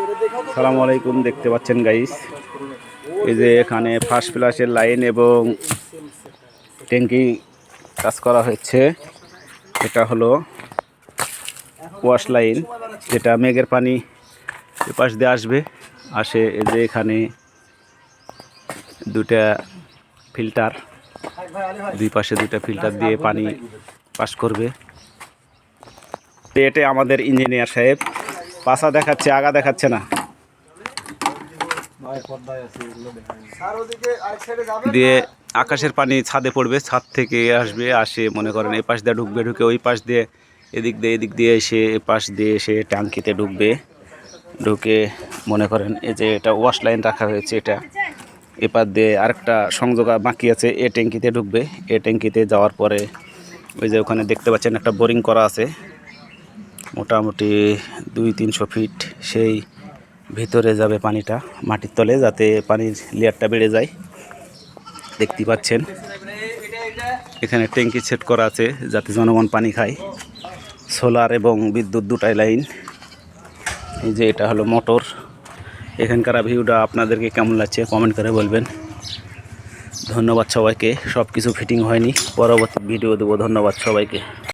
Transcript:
সালামু আলাইকুম, দেখতে পাচ্ছেন গাইস, এই যে এখানে ফার্স্ট ফ্লাশের লাইন এবং ট্যাঙ্কি কাজ করা হচ্ছে। এটা হলো ওয়াশ লাইন, যেটা মেঘের পানি এপাশ দিয়ে আসে এই যে এখানে দুটা ফিল্টার, দুই পাশে দুটা ফিল্টার দিয়ে পানি পাস করবে। এটাই আমাদের ইঞ্জিনিয়ার সাহেব, পাশা দেখাচ্ছে, আগা দেখাচ্ছে না, দিয়ে আকাশের পানি ছাদে পড়বে, ছাদ থেকে আসে মনে করেন এ পাশ দিয়ে ঢুকবে, ঢুকে ওই পাশ দিয়ে এদিক দিয়ে এসে এ পাশ দিয়ে এসে ট্যাঙ্কিতে ঢুকে মনে করেন এই যে এটা ওয়াশ লাইন রাখা হয়েছে, এটা এপার দিয়ে আরেকটা সংযোগ বাকি আছে, এ ট্যাঙ্কিতে ঢুকবে। এ ট্যাঙ্কিতে যাওয়ার পরে ওই যে ওখানে দেখতে পাচ্ছেন একটা বোরিং করা আছে, মোটামুটি 200-300 ফিট সেই ভিতরে যাবে পানিটা মাটির তলে, যাতে পানির লেয়ারটা বেড়ে যায়। দেখতে পাচ্ছেন এখানে ট্যাঙ্কি সেট করা আছে যাতে জনগণ পানি খায়। সোলার এবং বিদ্যুৎ দুটাই লাইন। এই যে এটা হলো মোটর। এখানকার ভিউটা আপনাদেরকে কেমন লাগছে কমেন্ট করে বলবেন। ধন্যবাদ সবাইকে। সব কিছু ফিটিং হয়নি, পরবর্তী ভিডিও দেবো। ধন্যবাদ সবাইকে।